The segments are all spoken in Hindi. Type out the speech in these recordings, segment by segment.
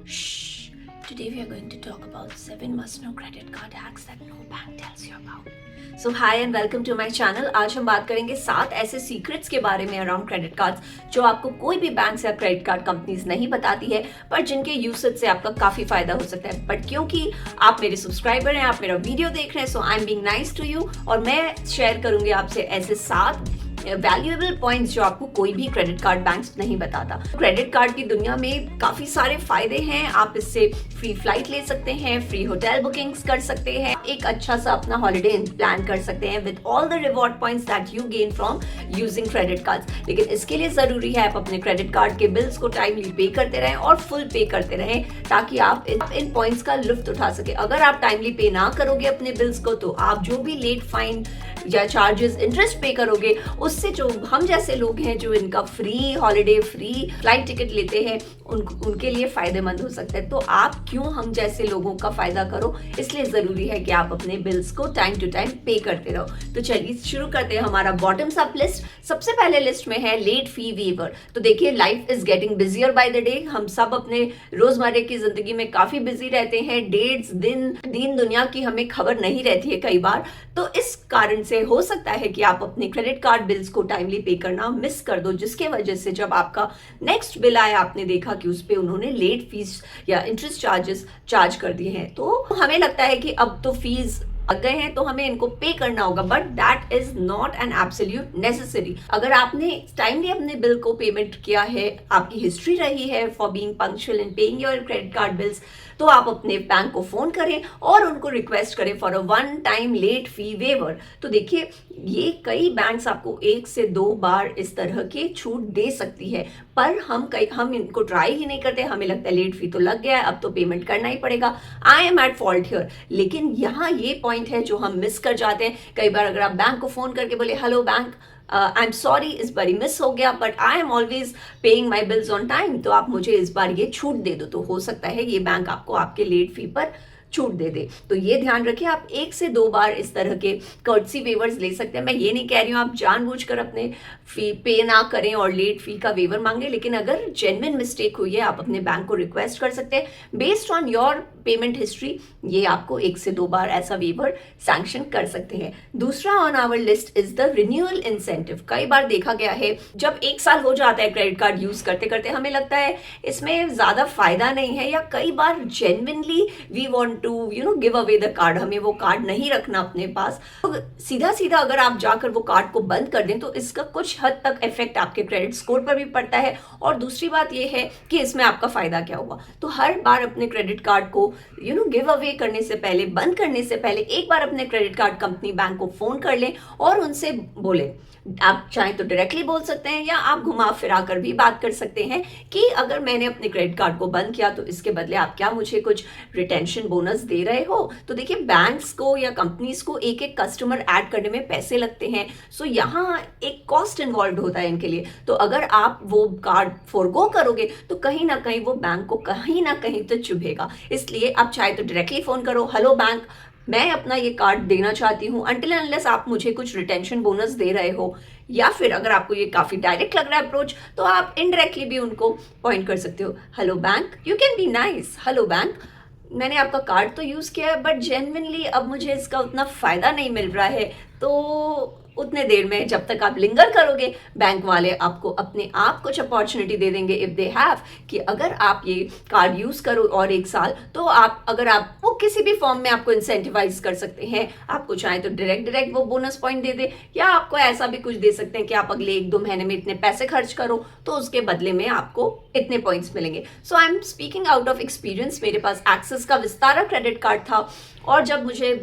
Shh. Today we are going to talk about 7 must-know credit card hacks that no bank tells you about. So hi and welcome to my channel. आज हम बात करेंगे 7 ऐसे सीक्रेट्स के बारे में अराउंड क्रेडिट कार्ड्स जो आपको कोई भी बैंक या क्रेडिट कार्ड कंपनीज नहीं बताती है, पर जिनके यूसेज से आपका काफी फायदा हो सकता है. बट क्योंकि आप मेरे सब्सक्राइबर हैं, आप मेरा वीडियो देख रहे हैं, so I am being nice to you और मैं शेयर करूंगी आपसे ऐसे 7 वैल्यूएबल पॉइंट्स जो आपको कोई भी क्रेडिट कार्ड बैंक नहीं बताता. क्रेडिट कार्ड की दुनिया में काफी सारे फायदे हैं. आप इससे फ्री फ्लाइट ले सकते हैं, फ्री होटल बुकिंग्स कर सकते हैं, एक अच्छा सा अपना हॉलिडे प्लान कर सकते हैं with all the reward points that you gain from using credit cards. लेकिन इसके लिए जरूरी है आप अपने क्रेडिट कार्ड के बिल्स को टाइमली पे करते रहें और फुल पे करते रहें ताकि आप इन पॉइंट्स का लुत्फ उठा सके. अगर आप टाइमली पे ना करोगे अपने बिल्स को तो आप जो भी लेट फाइन या चार्जेस इंटरेस्ट पे करोगे उससे जो हम जैसे लोग हैं जो इनका free holiday free flight ticket लेते हैं उनके लिए फायदेमंद हो सकता है. तो आप क्यों हम जैसे लोगों का फायदा करो, इसलिए जरूरी है कि आप अपने बिल्स को टाइम टू टाइम पे करते रहो. तो चलिए शुरू करते हैं हमारा बॉटम्स अप लिस्ट. सबसे पहले लिस्ट में है लेट फी वेवर. तो देखिए life is getting busier by the day. हम सब अपने रोजमर्रा की जिंदगी में काफी बिजी रहते हैं. डेट्स दिन दुनिया की हमें खबर नहीं रहती है कई बार. तो इस कारण से हो सकता है कि आप अपने क्रेडिट कार्ड बिल्स को टाइमली पे करना मिस कर दो, जिसके वजह से जब आपका नेक्स्ट बिल आया आपने देखा कि उस पे उन्होंने लेट फीस या इंटरेस्ट चार्जेस चार्ज कर दिए हैं. तो हमें लगता है कि अब तो फीस लग गए हैं तो हमें इनको पे करना होगा, but that is not an absolute necessary. अगर आपने टाइमली अपने बिल को पेमेंट किया है, आपकी हिस्ट्री रही है for being punctual in paying your credit card bills, तो आप अपने बैंक को फोन करें और उनको रिक्वेस्ट करें for a one time late fee waiver. तो देखिए ये कई बैंक्स आपको 1 से 2 बार इस तरह की छूट दे सकती है, पर हम इनको ट्राई ही नहीं करते. हमें लगता है लेट फी तो लग गया है, अब तो पेमेंट करना ही पड़ेगा. I am at fault here. लेकिन यहाँ ये पॉइंट है जो हम मिस कर जाते हैं. कई बार अगर आप बैंक को फोन करके बोले hello bank, I am sorry इस बार मिस हो गया but I am always paying my bills on time, तो आप मुझे इस बार ये छूट दे दो. तो हो सकता है ये बैंक आपको आपके लेट फी पर छूट दे दे. तो ये ध्यान रखिए आप 1 से 2 बार इस तरह के कर्टसी वेवर्स ले सकते हैं. मैं ये नहीं कह रही हूँ आप जानबूझकर अपने फी पे ना करें और लेट फी का वेवर मांगे, लेकिन अगर जेन्युइन मिस्टेक हुई है आप अपने बैंक को रिक्वेस्ट कर सकते हैं based on your payment history. ये आपको 1 से 2 बार ऐसा वेवर सैंक्शन कर सकते हैं. दूसरा on our list is the renewal incentive. कई बार देखा गया है जब 1 साल हो जाता है क्रेडिट कार्ड यूज करते करते हमें लगता है इसमें ज्यादा फायदा नहीं है, या कई बार genuinely we want to give away the card, हमें वो कार्ड नहीं रखना अपने पास. तो सीधा सीधा अगर आप जाकर वो कार्ड को बंद कर दें तो इसका कुछ हद तक इफेक्ट आपके क्रेडिट स्कोर पर भी पड़ता है. और दूसरी बात ये है कि इसमें आपका फायदा क्या होगा. तो हर बार अपने क्रेडिट कार्ड को गिव अवे करने से पहले, बंद करने से पहले एक बार अपने क्रेडिट कार्ड कंपनी बैंक को फोन कर लें और उनसे बोले. आप चाहें तो डायरेक्टली बोल सकते हैं या आप घुमा फिरा कर भी बात कर सकते हैं कि अगर मैंने अपने क्रेडिट कार्ड को बंद किया तो इसके बदले आप क्या मुझे कुछ रिटेंशन बोनस दे रहे हो. तो देखिए बैंक्स को या कंपनीज को एक एक कस्टमर ऐड करने में पैसे लगते हैं, सो यहाँ एक कॉस्ट इन्वॉल्व होता है इनके लिए. तो अगर आप वो कार्ड फोरगो करोगे तो कहीं ना कहीं वो बैंक को कहीं ना कहीं तो चुभेगा. इसलिए आप चाहे तो डायरेक्टली फोन करो, हेलो बैंक मैं अपना ये कार्ड देना चाहती हूँ, अनटिल अनलेस आप मुझे कुछ रिटेंशन बोनस दे रहे हो. या फिर अगर आपको ये काफी डायरेक्ट लग रहा है अप्रोच तो आप इनडायरेक्टली भी उनको पॉइंट कर सकते हो. Hello bank, you can be nice. Hello bank, मैंने आपका कार्ड तो यूज किया है बट जेन्युइनली अब मुझे इसका उतना फायदा नहीं मिल रहा है. तो उतने देर में जब तक आप लिंगर करोगे बैंक वाले आपको अपने आप कुछ अपॉर्चुनिटी दे देंगे इफ दे हैव, कि अगर आप ये कार्ड यूज करो और 1 साल तो अगर आप वो किसी भी फॉर्म में आपको इंसेंटिवाइज कर सकते हैं. आपको चाहे तो डायरेक्ट वो बोनस पॉइंट दे दे, या आपको ऐसा भी कुछ दे सकते हैं कि आप अगले 1-2 महीने में इतने पैसे खर्च करो तो उसके बदले में आपको इतने पॉइंट्स मिलेंगे. So I am speaking out of experience. मेरे पास एक्सिस का विस्तारा क्रेडिट कार्ड था और जब मुझे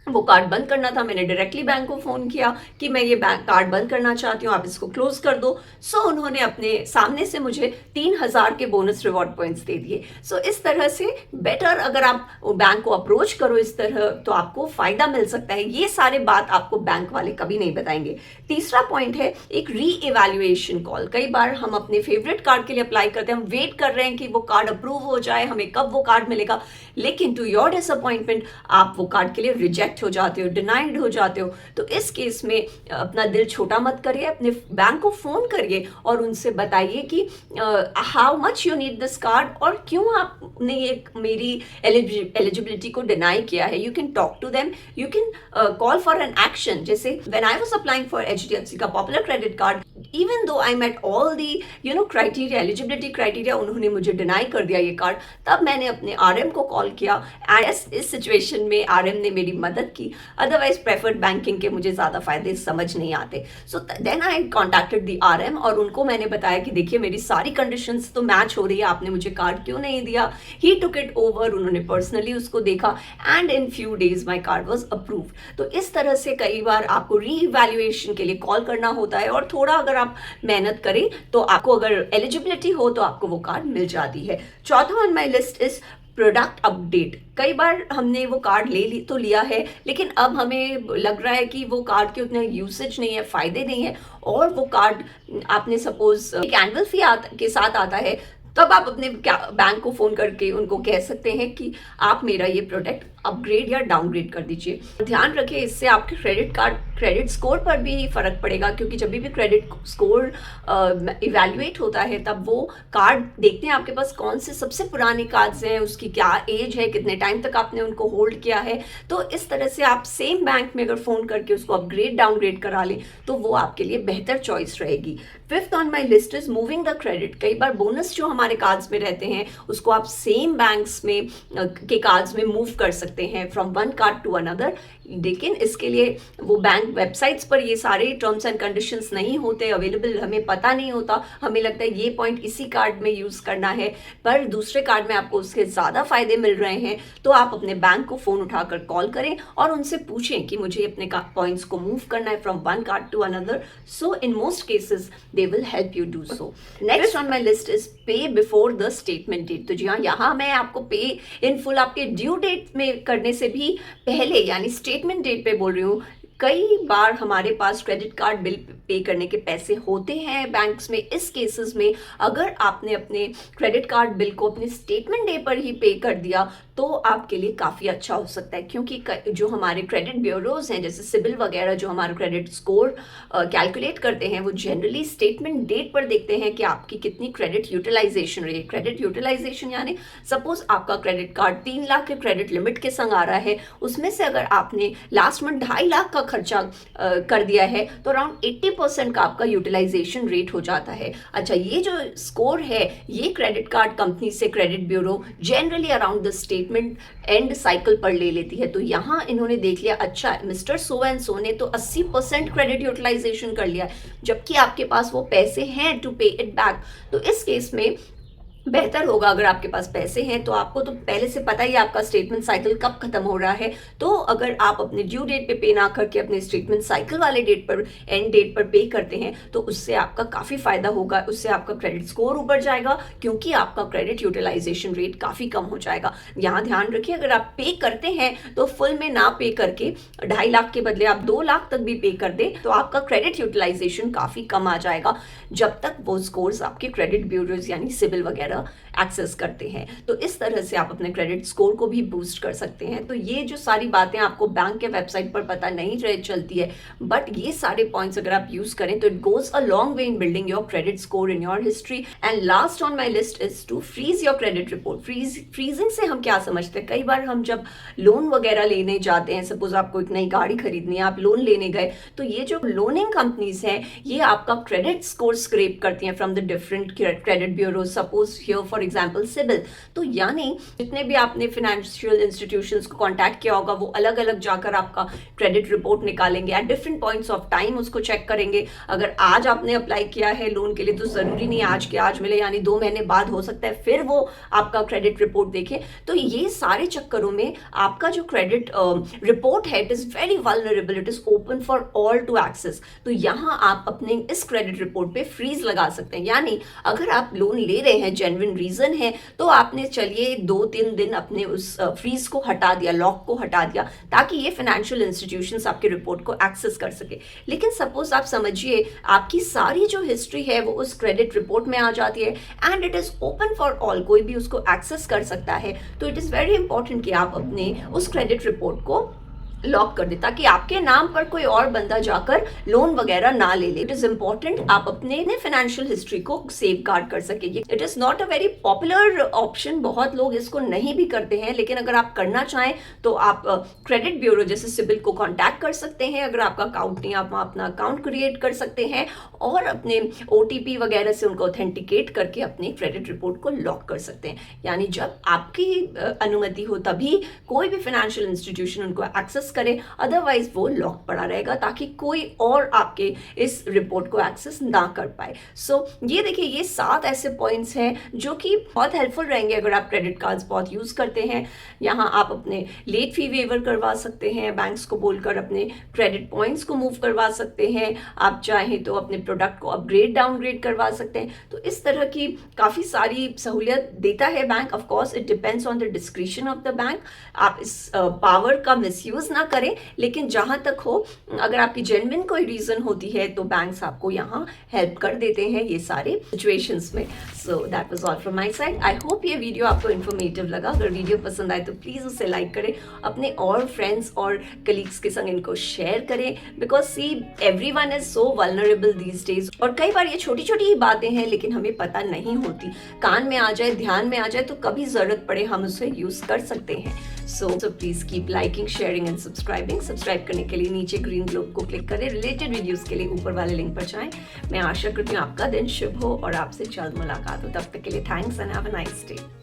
वो कार्ड बंद करना था मैंने डायरेक्टली बैंक को फोन किया कि मैं ये बैंक कार्ड बंद करना चाहती हूँ, आप इसको क्लोज कर दो. सो उन्होंने अपने सामने से मुझे 3000 के बोनस रिवॉर्ड पॉइंट्स दे दिए. सो इस तरह से बेटर अगर आप बैंक को अप्रोच करो इस तरह तो आपको फायदा मिल सकता है. ये सारे बात आपको बैंक वाले कभी नहीं बताएंगे. तीसरा पॉइंट है एक री इवैल्यूएशन कॉल. कई बार हम अपने फेवरेट कार्ड के लिए अप्लाई करते हैं, हम वेट कर रहे हैं कि वो कार्ड अप्रूव हो जाए, हमें कब वो कार्ड मिलेगा, लेकिन टू योर डिसअपॉइंटमेंट आप वो कार्ड के लिए रिजेक्ट रिजेक्ट हो जाते हो, डिनाइड हो जाते हो, तो इस केस में अपना दिल छोटा मत करिए, अपने बैंक को फ़ोन करिए और उनसे बताइए कि how much you need this card और क्यों आपने ये मेरी एलिजिबिलिटी को डिनाई किया है. You can talk to them, you can call for an action. जैसे when I was applying for HDFC का popular credit card, even though I met all the criteria, eligibility criteria, उन्होंने मुझे डिनाई कर दिया ये कार्ड. तब मैंने अपने आरएम को कॉल किया एंड इस सिचुएशन में आरएम ने मेरी मदद की. अदरवाइज प्रेफर्ड बैंकिंग के मुझे ज़्यादा फायदे समझ नहीं आते. So then I contacted the RM और उनको मैंने बताया कि देखिए मेरी सारी कंडीशंस तो मैच हो रही है, आपने मुझे कार्ड क्यों नहीं दिया. ही टुक इट ओवर, उन्होंने पर्सनली उसको देखा and in few days my card was approve. तो इस तरह से कई बार आपको री इवैल्यूएशन के लिए कॉल करना होता है और थोड़ा अगर आप मेहनत करें तो आपको अगर एलिजिबिलिटी हो तो आपको वो कार्ड मिल जाती है. चौथा on my list is product update. कई बार हमने वो कार्ड तो लिया है, लेकिन अब हमें लग रहा है कि वो कार्ड के उतने यूसेज नहीं है, फायदे नहीं है, और वो कार्ड आपने सपोज एक एनुअल फी के साथ आता है, तब आप अपने बैंक को फ़ोन करके उनको कह सकते हैं कि आप मेरा ये प्रोडक्ट अपग्रेड या डाउनग्रेड कर दीजिए. ध्यान रखें, इससे आपके क्रेडिट स्कोर पर भी फर्क पड़ेगा, क्योंकि जब भी क्रेडिट स्कोर इवैल्यूएट होता है तब वो कार्ड देखते हैं आपके पास कौन से सबसे पुराने कार्ड्स हैं, उसकी क्या एज है, कितने टाइम तक आपने उनको होल्ड किया है. तो इस तरह से आप सेम बैंक में अगर फ़ोन करके उसको अपग्रेड डाउनग्रेड करा लें तो वो आपके लिए बेहतर चॉइस रहेगी. Fifth on my list is moving the credit. कई बार बोनस जो हमारे कार्ड्स में रहते हैं उसको आप सेम बैंक्स में के कार्ड्स में मूव कर सकते हैं from one card to another. लेकिन इसके लिए वो बैंक वेबसाइट्स पर ये सारे टर्म्स एंड कंडीशंस नहीं होते अवेलेबल, हमें पता नहीं होता, हमें लगता है ये पॉइंट इसी कार्ड में यूज़ करना है, पर दूसरे कार्ड में आपको उसके ज़्यादा फायदे मिल रहे हैं. तो आप अपने बैंक को फ़ोन उठाकर कॉल करें और उनसे पूछें कि मुझे अपने पॉइंट्स को मूव करना है from one card to another. So in most cases they will help you do so. Next on my list is pay before the statement date. तो जी हाँ, यहाँ मैं आपको पे इन फुल आपके ड्यू डेट में करने से भी पहले यानी स्टेटमेंट डेट पे बोल रही हूँ. कई बार हमारे पास क्रेडिट कार्ड बिल पे करने के पैसे होते हैं बैंक्स में. इस केसेस में अगर आपने अपने क्रेडिट कार्ड बिल को अपने स्टेटमेंट डे पर ही पे कर दिया तो आपके लिए काफ़ी अच्छा हो सकता है, क्योंकि जो हमारे क्रेडिट ब्यूरोज हैं जैसे सिबिल वगैरह जो हमारा क्रेडिट स्कोर कैलकुलेट करते हैं, वो जनरली स्टेटमेंट डेट पर देखते हैं कि आपकी कितनी क्रेडिट यूटिलाइजेशन रही है. क्रेडिट यूटिलाइजेशन यानी सपोज आपका क्रेडिट कार्ड 3 लाख के क्रेडिट लिमिट के संग आ रहा है, उसमें से अगर आपने लास्ट मंथ 2.5 लाख का खर्चा कर दिया है तो अराउंड 80% का आपका यूटिलाइजेशन रेट हो जाता है. अच्छा, ये जो स्कोर है ये क्रेडिट कार्ड कंपनी से credit bureau generally around the statement and cycle पर ले लेती है. तो यहाँ इन्होंने देख लिया, अच्छा मिस्टर सो एंड सो ने तो 80% क्रेडिट यूटिलाइजेशन कर लिया है, जबकि आपके पास वो पैसे हैं टू पे इट बैक. तो इस केस में बेहतर होगा अगर आपके पास पैसे हैं तो आपको तो पहले से पता ही आपका स्टेटमेंट साइकिल कब खत्म हो रहा है. तो अगर आप अपने ड्यू डेट पे ना करके अपने स्टेटमेंट साइकिल वाले डेट पर एंड डेट पर पे करते हैं तो उससे आपका काफ़ी फायदा होगा. उससे आपका क्रेडिट स्कोर ऊपर जाएगा क्योंकि आपका क्रेडिट यूटिलाइजेशन रेट काफ़ी कम हो जाएगा. यहाँ ध्यान रखिए, अगर आप पे करते हैं तो फुल में ना पे करके 2.5 लाख के बदले आप 2 लाख तक भी पे कर दें तो आपका क्रेडिट यूटिलाइजेशन काफ़ी कम आ जाएगा, जब तक वो स्कोर्स आपके क्रेडिट ब्यूरोज यानी सिबिल वगैरह एक्सेस करते हैं. तो इस तरह से आप अपने क्रेडिट स्कोर को भी बूस्ट कर सकते हैं. तो ये जो सारी बातें आपको बैंक के वेबसाइट पर पता नहीं चलती है, बट ये सारे पॉइंट्स अगर आप यूज करें तो it goes a long way in building your credit score in your history. And last on my list is to freeze your credit report. Freezing से हम क्या समझते हैं, कई बार हम जब लोन वगैरह लेने जाते हैं, सपोज आपको एक नई गाड़ी खरीदनी है, आप लोन लेने गए, तो ये जो लोनिंग कंपनीज हैं ये आपका क्रेडिट स्कोर स्क्रेप करती हैं from the different credit bureau. Suppose here for example CIBIL. तो यानी जितने भी आपने फाइनेंशियल इंस्टीट्यूशंस को कांटेक्ट किया होगा वो अलग अलग जाकर आपका क्रेडिट रिपोर्ट निकालेंगे, at different points of time उसको चेक करेंगे. अगर आज आपने अप्लाई किया है लोन के लिए तो ज़रूरी नहीं आज के आज मिले, यानी 2 महीने बाद हो सकता है फिर वो आपका क्रेडिट रिपोर्ट देखें. तो ये सारे चक्करों में आपका जो क्रेडिट रिपोर्ट है it is very vulnerable, it is open for all to access. तो यहाँ आप अपने इस क्रेडिट रिपोर्ट पे फ्रीज लगा सकते हैं. यानी अगर आप लोन ले रहे हैं, जेन्युइन रीजन है, तो आपने चलिए 2-3 दिन अपने उस फ्रीज को हटा दिया, लॉक को हटा दिया, ताकि ये फाइनेंशियल इंस्टीट्यूशंस आपके रिपोर्ट को एक्सेस कर सके. लेकिन सपोज आप समझिए आपकी सारी जो हिस्ट्री है वो उस क्रेडिट रिपोर्ट में आ जाती है and it is open for all, कोई भी उसको एक्सेस कर सकता है. तो इट इज वेरी इंपॉर्टेंट कि आप अपने उस क्रेडिट रिपोर्ट को लॉक कर दे, ताकि आपके नाम पर कोई और बंदा जाकर लोन वगैरह ना ले ले। इट इज इंपॉर्टेंट आप अपने फाइनेंशियल हिस्ट्री को सेव गार्ड कर सके। It is not a very popular option, बहुत लोग इसको नहीं भी करते हैं, लेकिन अगर आप करना चाहें तो आप क्रेडिट ब्यूरो जैसे सिबिल को कांटेक्ट कर सकते हैं। अगर आपका अकाउंट नहीं, आप वहाँ अपना अकाउंट क्रिएट कर सकते हैं और अपने OTP वगैरह से उनको ऑथेंटिकेट करके अपनी क्रेडिट रिपोर्ट को लॉक कर सकते हैं। यानी जब आपकी अनुमति हो तभी कोई भी फाइनेंशियल इंस्टीट्यूशन उनको एक्सेस करे, अदरवाइज वो लॉक पड़ा रहेगा ताकि कोई और आपके इस रिपोर्ट को एक्सेस ना कर पाए। सो ये देखिए, ये 7 ऐसे पॉइंट्स हैं जो कि बहुत हेल्पफुल रहेंगे अगर आप क्रेडिट कार्ड्स बहुत यूज़ करते हैं। यहाँ आप अपने लेट फी वेवर करवा सकते हैं, बैंक्स को बोलकर अपने क्रेडिट पॉइंट्स को मूव करवा सकते हैं, आप चाहें तो अपने प्रोडक्ट को अपग्रेड डाउनग्रेड करवा सकते हैं। तो इस तरह की काफ़ी सारी सहूलियत देता है bank. Of course it depends on the discretion of the bank. आप इस पावर का मिसयूज़ ना करें, लेकिन जहाँ तक हो, अगर आपकी जेन्युइन कोई रीज़न होती है तो बैंक्स आपको यहाँ हेल्प कर देते हैं ये सारे सिचुएशंस में। So that was all from my side. I hope ये वीडियो आपको इन्फॉर्मेटिव लगा। अगर वीडियो पसंद आए तो प्लीज़ उसे लाइक करें, अपने और फ्रेंड्स और कलीग्स के संग इनको शेयर करें, because see everyone is so vulnerable these days. और कई बार ये छोटी छोटी ही बातें हैं लेकिन हमें पता नहीं होती, कान में आ जाए, ध्यान में आ जाए तो कभी ज़रूरत पड़े हम उसे यूज़ कर सकते हैं। So please keep liking, sharing and subscribing. Subscribe करने के लिए नीचे ग्रीन ग्लोब को क्लिक करें, रिलेटेड वीडियोस के लिए ऊपर वाले लिंक पर जाएं। मैं आशा करती हूँ आपका दिन शुभ हो और आपसे जल्द मुलाकात हो। तब तक के लिए thanks and have a nice day.